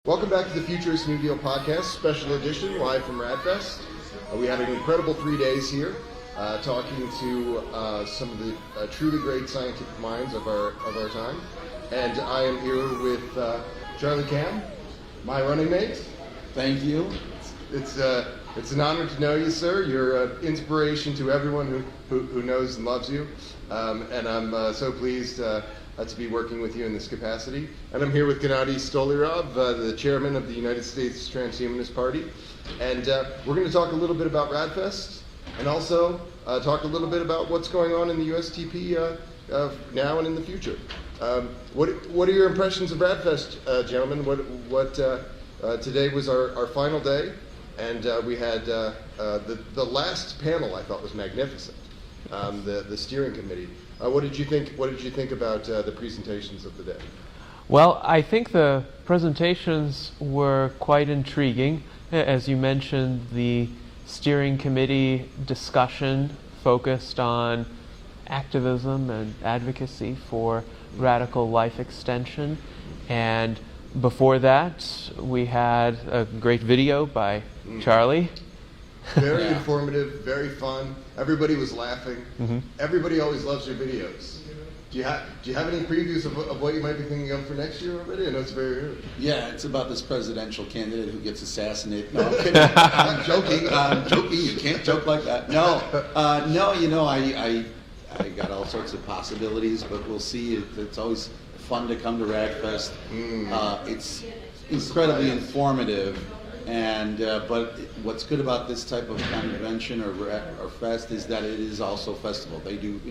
Welcome back to the Futurist New Deal podcast, special edition, live from RAADFest. We had an incredible 3 days here, talking to some of the truly great scientific minds of our time. And I am here with Charlie Kam, my running mate. Thank you. It's an honor to know you, sir. You're an inspiration to everyone who knows and loves you. And I'm so pleased to be working with you in this capacity. And I'm here with Gennady Stolyarov, the chairman of the United States Transhumanist Party. And we're going to talk a little bit about RAADFest and also talk a little bit about what's going on in the USTP now and in the future. What are your impressions of RAADFest, gentlemen? Today was our final day, and we had the last panel. I thought was magnificent. The steering committee. What did you think? What did you think about the presentations of the day? Well, I think the presentations were quite intriguing. As you mentioned, the steering committee discussion focused on activism and advocacy for radical life extension. And before that, we had a great video by Charlie. Very informative, very fun. Everybody was laughing. Mm-hmm. Everybody always loves your videos. Do you have any previews of what you might be thinking of for next year already? I know it's very early. Yeah, it's about this presidential candidate who gets assassinated. No, I'm kidding. I'm joking. I'm joking. You can't joke like that. No. You know, I got all sorts of possibilities, but we'll see. It's always fun to come to RAADFest. It's incredibly informative. And but what's good about this type of convention or fest is that it is also a festival. They do,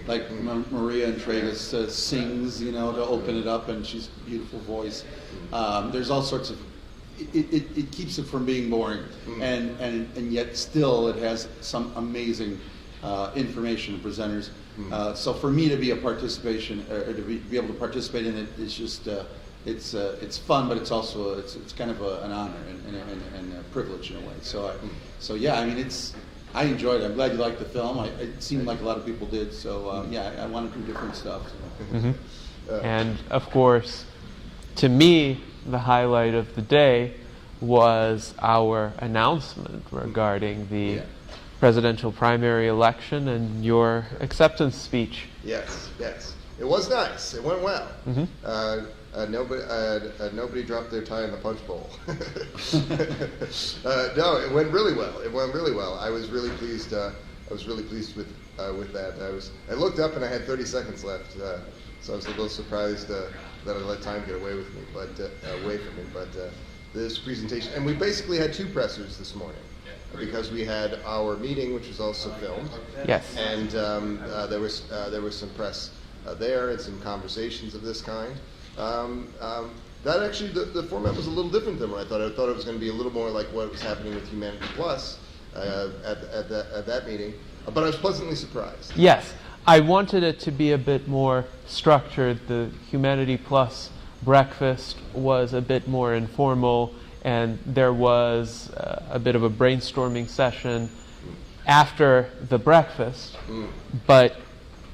like Maria Entregas sings, to open it up, and she's a beautiful voice. There's all sorts of. It keeps it from being boring, and yet still it has some amazing information and presenters. So for me to be a participation or to be able to participate in it is just. It's fun, but it's also it's kind of an honor and a privilege in a way. So yeah, I mean I enjoyed it. I'm glad you liked the film. It seemed like a lot of people did. So I want to do different stuff. Mm-hmm. And of course, to me, the highlight of the day was our announcement regarding the presidential primary election and your acceptance speech. Yes. It was nice. It went well. Mm-hmm. Nobody dropped their tie in the punch bowl. No, it went really well. I was really pleased. With that. I looked up and I had 30 seconds left, so I was a little surprised that I let time get away from me. But this presentation, and we basically had two pressers this morning because we had our meeting, which was also filmed. Yes. And there was some press there and some conversations of this kind. That actually, the format was a little different than what I thought. I thought it was going to be a little more like what was happening with Humanity Plus at that meeting, but I was pleasantly surprised. Yes, I wanted it to be a bit more structured. The Humanity Plus breakfast was a bit more informal, and there was a bit of a brainstorming session after the breakfast, but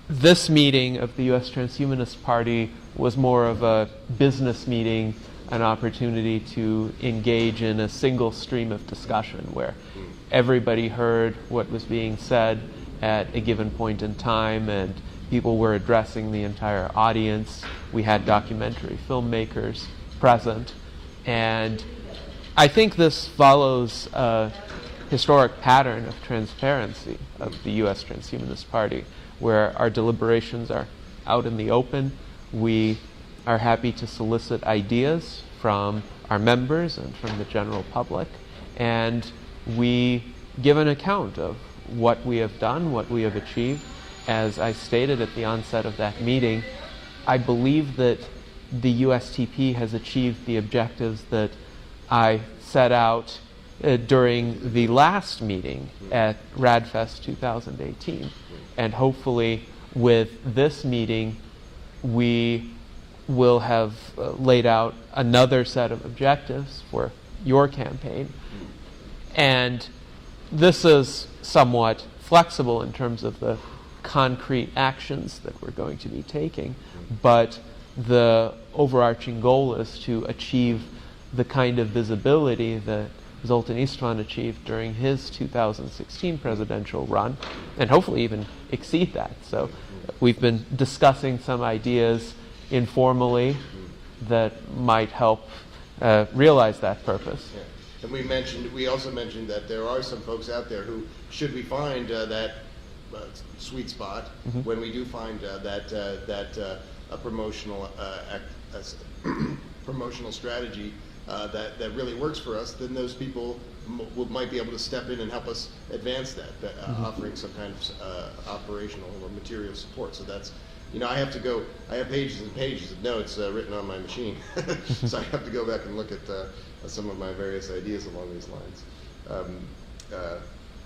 this meeting of the U.S. Transhumanist Party was more of a business meeting, an opportunity to engage in a single stream of discussion where everybody heard what was being said at a given point in time and people were addressing the entire audience. We had documentary filmmakers present, and I think this follows a historic pattern of transparency of the U.S. Transhumanist Party, where our deliberations are out in the open. We are happy to solicit ideas from our members and from the general public, and we give an account of what we have done, what we have achieved. As I stated at the onset of that meeting, I believe that the USTP has achieved the objectives that I set out during the last meeting at RAADFest 2018. And hopefully with this meeting, we will have laid out another set of objectives for your campaign. And this is somewhat flexible in terms of the concrete actions that we're going to be taking, but the overarching goal is to achieve the kind of visibility that Zoltan Istvan achieved during his 2016 presidential run, and hopefully even exceed that. So we've been discussing some ideas informally that might help realize that purpose. Yeah. And we also mentioned that there are some folks out there who, should we find that sweet spot, when we do find that a promotional promotional strategy that really works for us, then those people might be able to step in and help us advance that, offering some kind of operational or material support. So that's, I have pages and pages of notes written on my machine, so I have to go back and look at some of my various ideas along these lines.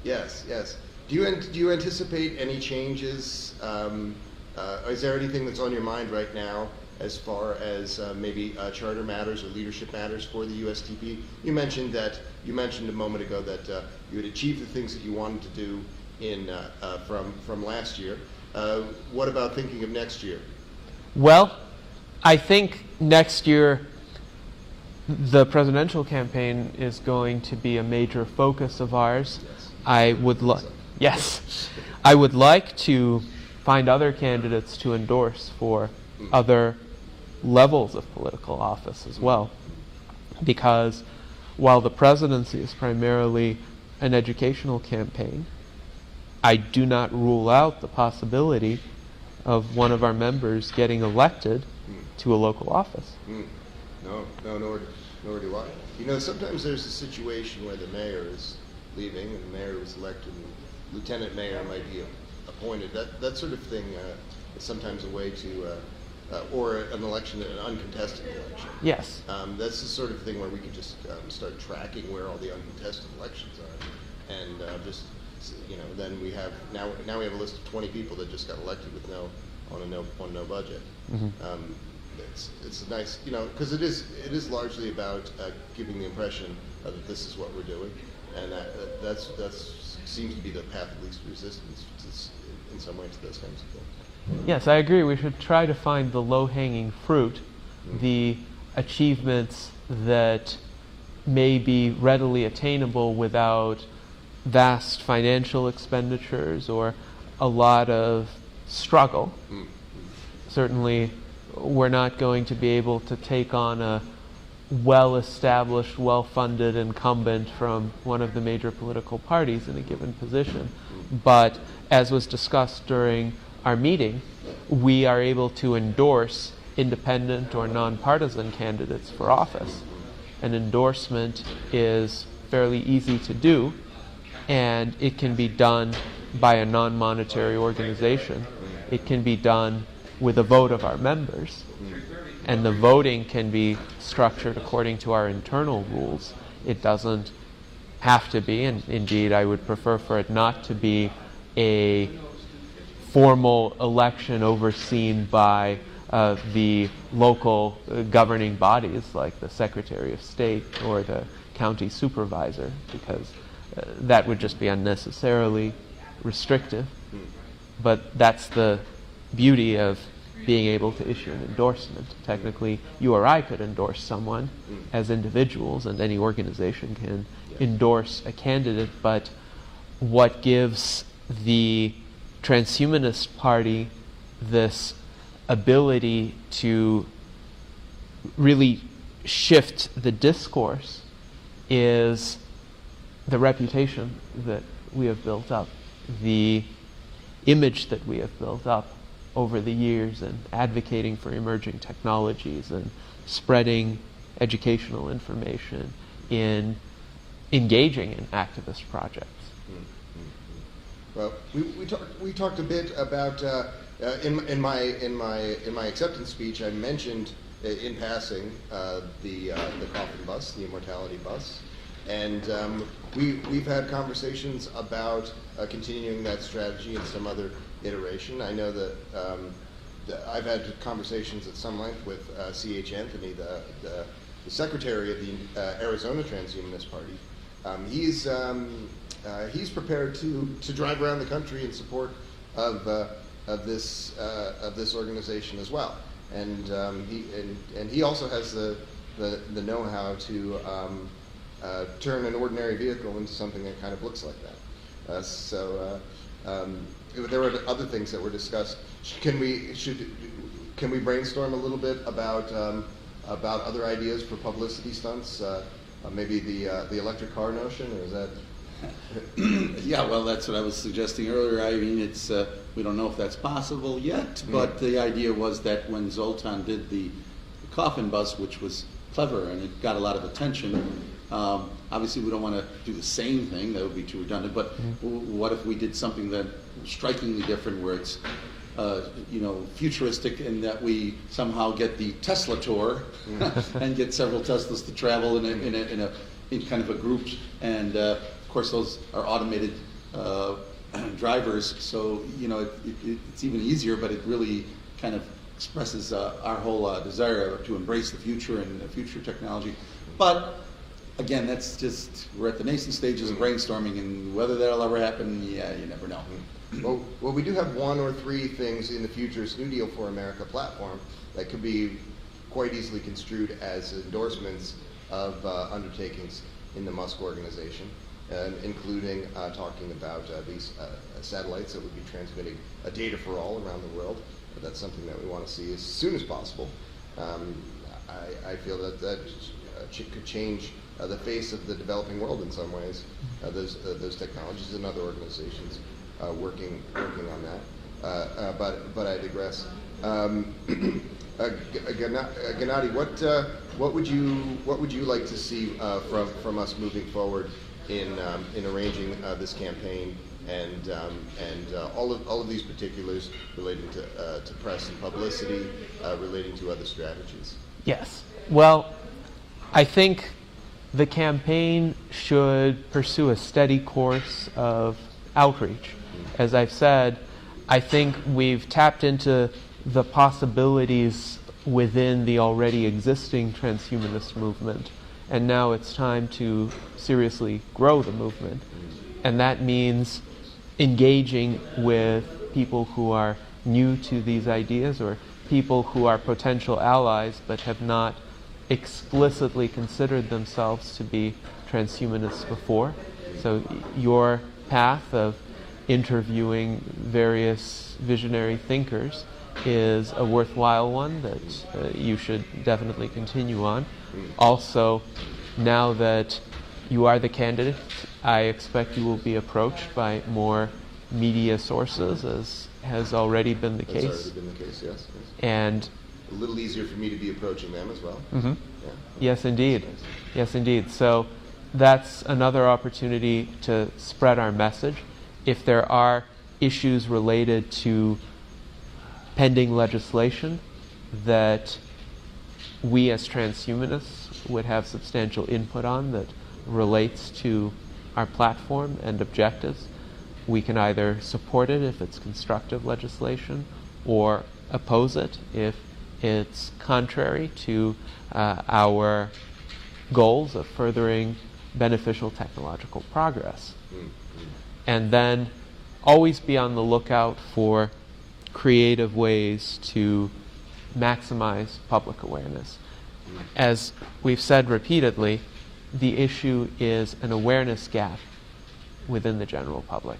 Yes. Do you anticipate any changes? Is there anything that's on your mind right now as far as maybe charter matters or leadership matters for the USTP? You mentioned a moment ago that you had achieved the things that you wanted to do from last year. What about thinking of next year? Well, I think next year the presidential campaign is going to be a major focus of ours. Yes. I would like to find other candidates to endorse for other levels of political office as well, because while the presidency is primarily an educational campaign, I do not rule out the possibility of one of our members getting elected to a local office. No, nor do I. Sometimes there's a situation where the mayor is leaving and the mayor was elected and the lieutenant mayor might be appointed. That sort of thing is sometimes a way to, or an election, an uncontested election. Yes. That's the sort of thing where we can just start tracking where all the uncontested elections are, and then we have now we have a list of 20 people that just got elected with no budget. It's a nice, because it is largely about giving the impression that this is what we're doing, and that seems to be the path of least resistance in some ways to those kinds of things. Yes, I agree. We should try to find the low-hanging fruit, the achievements that may be readily attainable without vast financial expenditures or a lot of struggle. Certainly, we're not going to be able to take on a well-established, well-funded incumbent from one of the major political parties in a given position. But as was discussed during our meeting, we are able to endorse independent or nonpartisan candidates for office. An endorsement is fairly easy to do, and it can be done by a non-monetary organization. It can be done with a vote of our members. And the voting can be structured according to our internal rules. It doesn't have to be, and indeed I would prefer for it not to be, a formal election overseen by the local governing bodies like the Secretary of State or the county supervisor, because that would just be unnecessarily restrictive. But that's the beauty of being able to issue an endorsement. Technically, you or I could endorse someone as individuals, and any organization can endorse a candidate, but what gives the Transhumanist Party this ability to really shift the discourse is the reputation that we have built up, the image that we have built up over the years in advocating for emerging technologies and spreading educational information, in engaging in activist projects. Well, we talked a bit about in my acceptance speech. I mentioned in passing the coffin bus, the immortality bus, and we've had conversations about continuing that strategy in some other iteration. I know that I've had conversations at some length with C.H. Anthony, the secretary of the Arizona Transhumanist Party. He's prepared to drive around the country in support of this organization as well, and he also has the know-how to turn an ordinary vehicle into something that kind of looks like that. There were other things that were discussed. Can we brainstorm a little bit about other ideas for publicity stunts? Maybe the electric car notion, or is that? Yeah, well, that's what I was suggesting earlier. I mean, it's we don't know if that's possible yet, but the idea was that when Zoltan did the coffin bus, which was clever and it got a lot of attention, obviously we don't want to do the same thing, that would be too redundant, but what if we did something that strikingly different, where it's futuristic, in that we somehow get the Tesla tour and get several Teslas to travel in kind of a group, and of course those are automated drivers, so it's even easier, but it really kind of expresses our whole desire to embrace the future and the future technology. But again, that's just, we're at the nascent stages of brainstorming, and whether that'll ever happen, you never know. Well, we do have 1 or 3 things in the Futurist New Deal for America platform that could be quite easily construed as endorsements of undertakings in the Musk organization, including talking about these satellites that would be transmitting data for all around the world. That's something that we want to see as soon as possible. I feel that could change the face of the developing world in some ways. Those technologies and other organizations working on that. But I digress. Gennady, what would you like to see from us moving forward in arranging this campaign and all of these particulars relating to press and publicity, relating to other strategies? Yes. Well, I think the campaign should pursue a steady course of outreach. As I've said, I think we've tapped into the possibilities within the already existing transhumanist movement, and now it's time to seriously grow the movement. And that means engaging with people who are new to these ideas, or people who are potential allies but have not explicitly considered themselves to be transhumanists before. So your path of interviewing various visionary thinkers is a worthwhile one that you should definitely continue on. Also, now that you are the candidate, I expect you will be approached by more media sources, as has already been the case. That's already been the case, yes. And a little easier for me to be approaching them as well. Mm-hmm. Yeah. Yes, indeed. Yes, indeed. So that's another opportunity to spread our message. If there are issues related to pending legislation that we as transhumanists would have substantial input on that relates to our platform and objectives, we can either support it if it's constructive legislation, or oppose it if it's contrary to our goals of furthering beneficial technological progress. And then always be on the lookout for creative ways to maximize public awareness. As we've said repeatedly, the issue is an awareness gap within the general public.